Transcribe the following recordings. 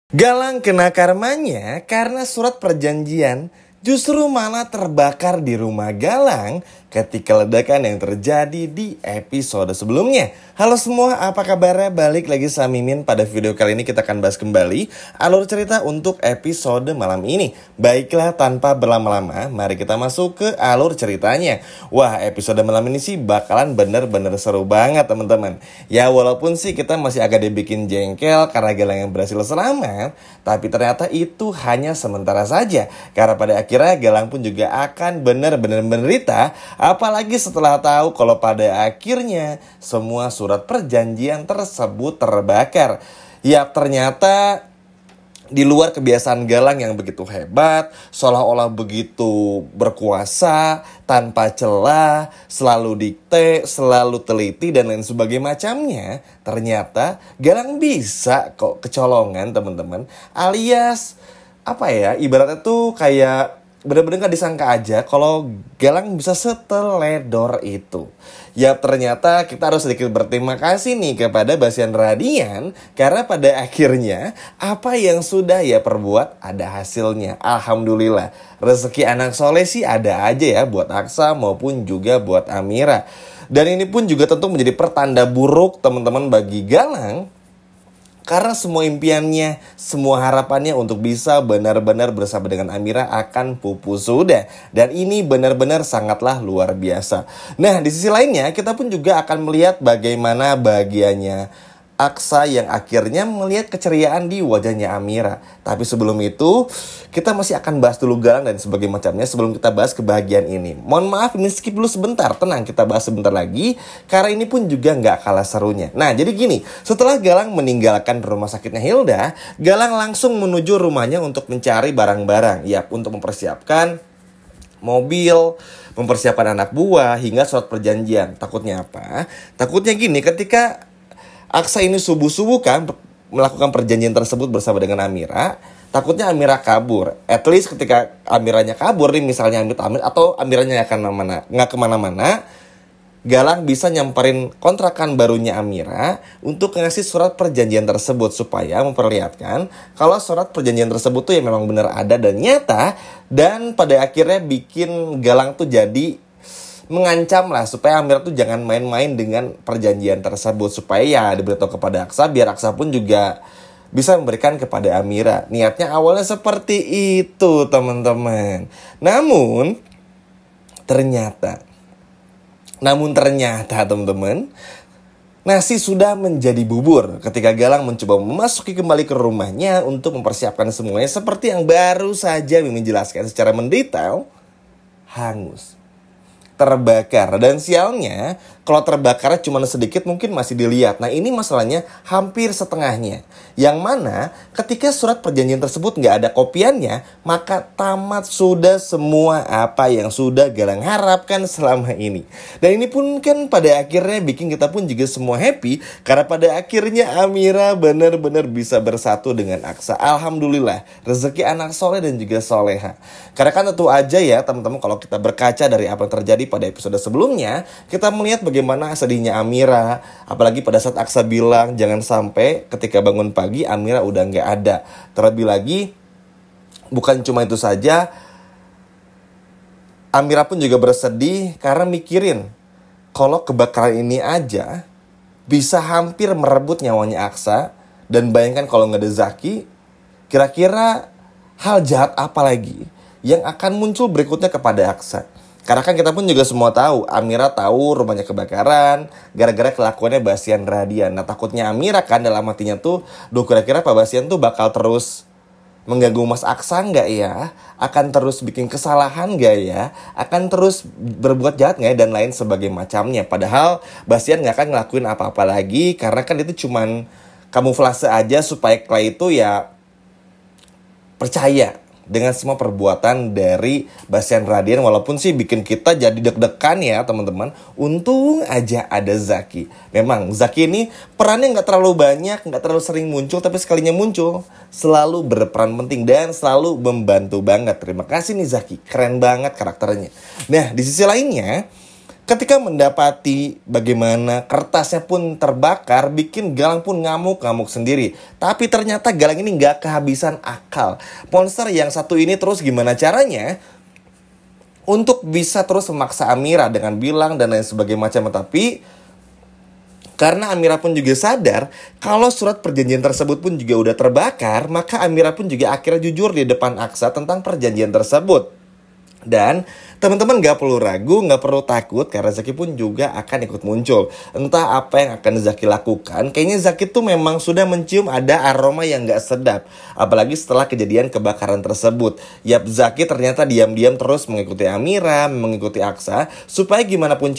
Galang kena karmanya karena surat perjanjian justru malah terbakar di rumah Galang ketika ledakan yang terjadi di episode sebelumnya. Halo semua, apa kabarnya? Balik lagi sama Mimin. Pada video kali ini kita akan bahas kembali alur cerita untuk episode malam ini. Baiklah, tanpa berlama-lama, mari kita masuk ke alur ceritanya. Wah, episode malam ini sih bakalan bener-bener seru banget teman-teman. Ya walaupun sih kita masih agak dibikin jengkel karena Galang yang berhasil selamat, tapi ternyata itu hanya sementara saja. Karena pada akhirnya Galang pun juga akan benar-benar menderita, apalagi setelah tahu kalau pada akhirnya semua surat perjanjian tersebut terbakar. Ya ternyata di luar kebiasaan Galang yang begitu hebat, seolah-olah begitu berkuasa, tanpa celah, selalu dikte, selalu teliti dan lain sebagainya macamnya, ternyata Galang bisa kok kecolongan teman-teman. Alias apa ya, ibaratnya tuh kayak bener-bener gak disangka aja kalau Galang bisa seteledor itu. Ya ternyata kita harus sedikit berterima kasih nih kepada Basian Radian, karena pada akhirnya apa yang sudah ia perbuat ada hasilnya. Alhamdulillah, rezeki anak soleh sih ada aja ya buat Aksa maupun juga buat Amira. Dan ini pun juga tentu menjadi pertanda buruk teman-teman bagi Galang, karena semua impiannya, semua harapannya untuk bisa benar-benar bersama dengan Amira akan pupus sudah. Dan ini benar-benar sangatlah luar biasa. Nah, di sisi lainnya kita pun juga akan melihat bagaimana bahagianya Aksa yang akhirnya melihat keceriaan di wajahnya Amira. Tapi sebelum itu, kita masih akan bahas dulu Galang dan sebagainya macamnya sebelum kita bahas kebahagiaan ini. Mohon maaf, ini skip dulu sebentar. Tenang, kita bahas sebentar lagi, karena ini pun juga nggak kalah serunya. Nah, jadi gini, setelah Galang meninggalkan rumah sakitnya Hilda, Galang langsung menuju rumahnya untuk mencari barang-barang. Ya, untuk mempersiapkan mobil, mempersiapkan anak buah, hingga surat perjanjian. Takutnya apa? Takutnya gini, ketika Aksa ini subuh-subuh kan melakukan perjanjian tersebut bersama dengan Amira, takutnya Amira kabur. At least ketika Amiranya kabur nih, misalnya amit-amit atau Amiranya nggak kemana-mana, Galang bisa nyamperin kontrakan barunya Amira untuk ngasih surat perjanjian tersebut supaya memperlihatkan kalau surat perjanjian tersebut tuh ya memang benar ada dan nyata, dan pada akhirnya bikin Galang tuh jadi mengancam lah supaya Amira tuh jangan main-main dengan perjanjian tersebut, supaya ya diberitahu kepada Aksa biar Aksa pun juga bisa memberikan kepada Amira. Niatnya awalnya seperti itu teman-teman. Namun ternyata teman-teman, nasi sudah menjadi bubur ketika Galang mencoba memasuki kembali ke rumahnya untuk mempersiapkan semuanya seperti yang baru saja Mimin jelaskan secara mendetail. Hangus, terbakar. Dan sialnya, kalau terbakarnya cuma sedikit mungkin masih dilihat. Nah, ini masalahnya hampir setengahnya. Yang mana ketika surat perjanjian tersebut nggak ada kopiannya, maka tamat sudah semua apa yang sudah Galang harapkan selama ini. Dan ini pun kan pada akhirnya bikin kita pun juga semua happy, karena pada akhirnya Amira benar-benar bisa bersatu dengan Aksa. Alhamdulillah, rezeki anak soleh dan juga soleha. Karena kan tentu aja ya teman-teman, kalau kita berkaca dari apa yang terjadi pada episode sebelumnya, kita melihat bagaimana sedihnya Amira. Apalagi pada saat Aksa bilang jangan sampai ketika bangun pagi Amira udah nggak ada. Terlebih lagi, bukan cuma itu saja, Amira pun juga bersedih karena mikirin kalau kebakaran ini aja bisa hampir merebut nyawanya Aksa. Dan bayangkan kalau nggak ada Zaki, kira-kira hal jahat apa lagi yang akan muncul berikutnya kepada Aksa. Karena kan kita pun juga semua tahu, Amira tahu rumahnya kebakaran gara-gara kelakuannya Basian Radian. Nah, takutnya Amira kan dalam hatinya tuh, duh kira-kira Pak Basian tuh bakal terus mengganggu Mas Aksa nggak ya? Akan terus bikin kesalahan nggak ya? Akan terus berbuat jahat nggak ya? Dan lain sebagainya macamnya. Padahal Basian nggak akan ngelakuin apa-apa lagi, karena kan itu cuman kamuflase aja supaya Clay itu ya percaya dengan semua perbuatan dari Basian Radian. Walaupun sih bikin kita jadi deg-degan ya teman-teman. Untung aja ada Zaki. Memang Zaki ini perannya gak terlalu banyak, gak terlalu sering muncul, tapi sekalinya muncul selalu berperan penting dan selalu membantu banget. Terima kasih nih Zaki, keren banget karakternya. Nah, di sisi lainnya, Ketika mendapati bagaimana kertasnya pun terbakar, bikin Galang pun ngamuk-ngamuk sendiri. Tapi ternyata Galang ini gak kehabisan akal. Monster yang satu ini terus gimana caranya untuk bisa terus memaksa Amira dengan bilang dan lain sebagainya macam. Tapi karena Amira pun juga sadar kalau surat perjanjian tersebut pun juga udah terbakar, maka Amira pun juga akhirnya jujur di depan Aksa tentang perjanjian tersebut. Dan teman-teman gak perlu ragu, gak perlu takut, karena Zaki pun juga akan ikut muncul. Entah apa yang akan Zaki lakukan, kayaknya Zaki tuh memang sudah mencium ada aroma yang gak sedap. Apalagi setelah kejadian kebakaran tersebut. Yap, Zaki ternyata diam-diam terus mengikuti Amira, mengikuti Aksa, supaya bagaimanapun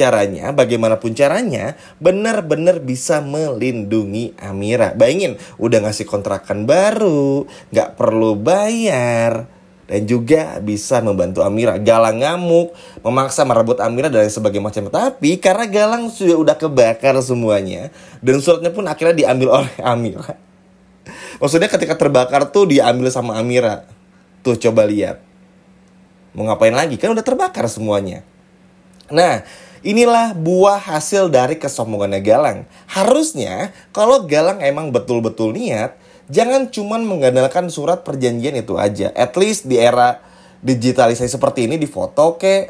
caranya, benar-benar bisa melindungi Amira. Bayangin, udah ngasih kontrakan baru, gak perlu bayar, dan juga bisa membantu Amira. Galang ngamuk, memaksa merebut Amira dan sebagainya macam. Tapi karena Galang sudah udah kebakar semuanya, dan suratnya pun akhirnya diambil oleh Amira. Maksudnya ketika terbakar tuh diambil sama Amira. Tuh coba lihat. Mau ngapain lagi? Kan udah terbakar semuanya. Nah, inilah buah hasil dari kesombongannya Galang. Harusnya kalau Galang emang betul-betul niat, jangan cuman mengandalkan surat perjanjian itu aja. At least di era digitalisasi seperti ini, di foto kek,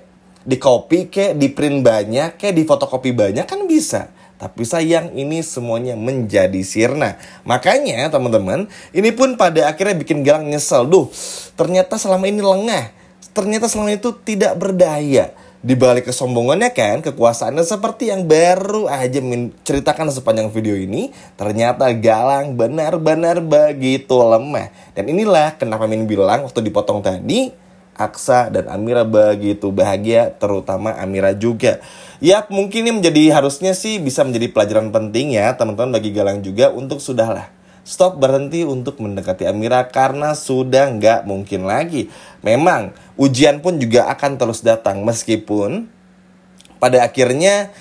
di copy kek, di print banyak kek, di fotokopi banyak kan bisa. Tapi sayang ini semuanya menjadi sirna. Makanya teman-teman, ini pun pada akhirnya bikin Galang nyesel. Duh, ternyata selama ini lengah. Ternyata selama itu tidak berdaya. Di balik kesombongannya kan, kekuasaannya seperti yang baru aja ceritakan sepanjang video ini, ternyata Galang benar-benar begitu lemah. Dan inilah kenapa Min bilang waktu dipotong tadi, Aksa dan Amira begitu bahagia, terutama Amira juga. Ya mungkin ini harusnya sih bisa menjadi pelajaran penting ya teman-teman bagi Galang juga untuk sudahlah. Stop, berhenti untuk mendekati Amira karena sudah nggak mungkin lagi. Memang ujian pun juga akan terus datang meskipun pada akhirnya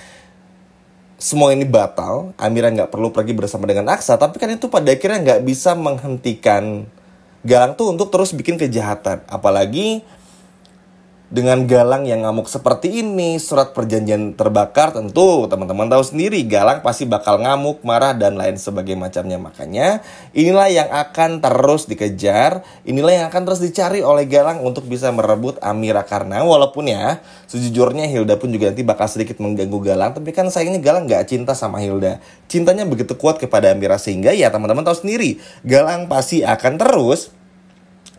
semua ini batal. Amira nggak perlu pergi bersama dengan Aksa, tapi kan itu pada akhirnya nggak bisa menghentikan Galang tuh untuk terus bikin kejahatan. Apalagi dengan Galang yang ngamuk seperti ini, surat perjanjian terbakar, tentu teman-teman tahu sendiri Galang pasti bakal ngamuk, marah, dan lain sebagainya macamnya. Makanya inilah yang akan terus dikejar, inilah yang akan terus dicari oleh Galang untuk bisa merebut Amira. Karena walaupun ya sejujurnya Hilda pun juga nanti bakal sedikit mengganggu Galang, tapi kan sayangnya Galang gak cinta sama Hilda. Cintanya begitu kuat kepada Amira sehingga ya teman-teman tahu sendiri Galang pasti akan terus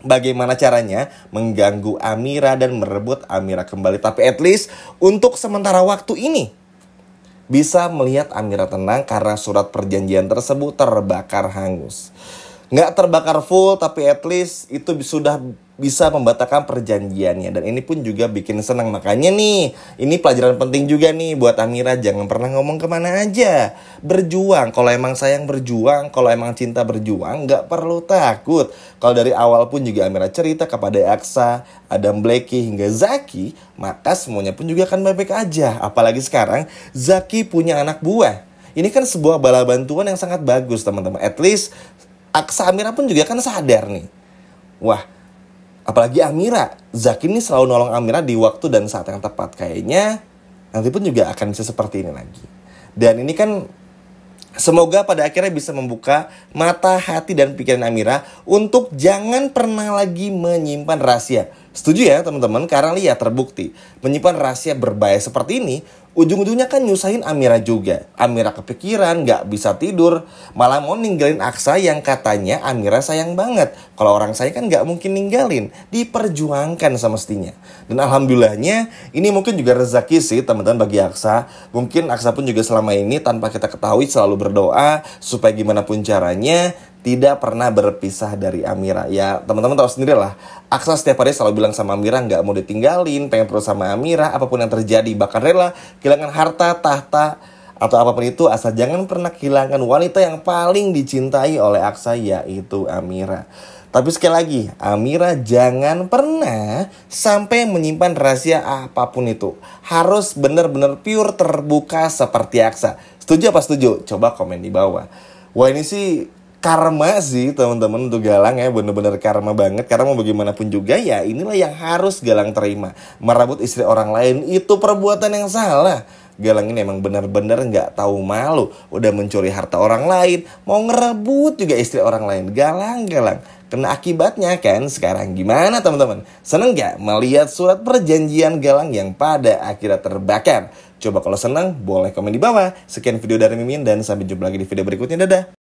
bagaimana caranya mengganggu Amira dan merebut Amira kembali. Tapi at least untuk sementara waktu ini bisa melihat Amira tenang karena surat perjanjian tersebut terbakar hangus. Nggak terbakar full, tapi at least itu sudah bisa membatalkan perjanjiannya. Dan ini pun juga bikin senang. Makanya nih, ini pelajaran penting juga nih buat Amira. Jangan pernah ngomong kemana aja. Berjuang, kalau emang sayang berjuang. Kalau emang cinta berjuang, nggak perlu takut. Kalau dari awal pun juga Amira cerita kepada Aksa, Adam Blackie hingga Zaki, maka semuanya pun juga akan baik-baik aja. Apalagi sekarang, Zaki punya anak buah. Ini kan sebuah bala bantuan yang sangat bagus teman-teman. At least Aksa Amira pun juga kan sadar nih. Wah, apalagi Amira, Zaki ini selalu nolong Amira di waktu dan saat yang tepat. Kayaknya nanti pun juga akan bisa seperti ini lagi. Dan ini kan semoga pada akhirnya bisa membuka mata, hati, dan pikiran Amira untuk jangan pernah lagi menyimpan rahasia. Setuju ya teman-teman? Karena lihat terbukti menyimpan rahasia berbahaya seperti ini ujung-ujungnya kan nyusahin Amira juga. Amira kepikiran, gak bisa tidur, malah mau ninggalin Aksa yang katanya Amira sayang banget. Kalau orang sayang kan gak mungkin ninggalin, diperjuangkan semestinya. Dan alhamdulillahnya ini mungkin juga rezeki sih teman-teman bagi Aksa. Mungkin Aksa pun juga selama ini tanpa kita ketahui selalu berdoa supaya gimana pun caranya tidak pernah berpisah dari Amira. Ya teman-teman tahu sendiri lah, Aksa setiap hari selalu bilang sama Amira gak mau ditinggalin, pengen terus sama Amira apapun yang terjadi, bahkan rela kehilangan harta, tahta, atau apapun itu, asal jangan pernah kehilangan wanita yang paling dicintai oleh Aksa, yaitu Amira. Tapi sekali lagi, Amira jangan pernah sampai menyimpan rahasia apapun itu. Harus benar-benar pure terbuka seperti Aksa. Setuju apa setuju? Coba komen di bawah. Wah ini sih karma sih teman-teman untuk Galang ya, bener-bener karma banget. Karena mau bagaimanapun juga ya inilah yang harus Galang terima. Merebut istri orang lain itu perbuatan yang salah. Galang ini emang benar-benar nggak tahu malu. Udah mencuri harta orang lain, mau ngerebut juga istri orang lain. Galang kena akibatnya kan. Sekarang gimana teman-teman? Seneng gak melihat surat perjanjian Galang yang pada akhirnya terbakar? Coba kalau seneng boleh komen di bawah. Sekian video dari Mimin dan sampai jumpa lagi di video berikutnya. Dadah.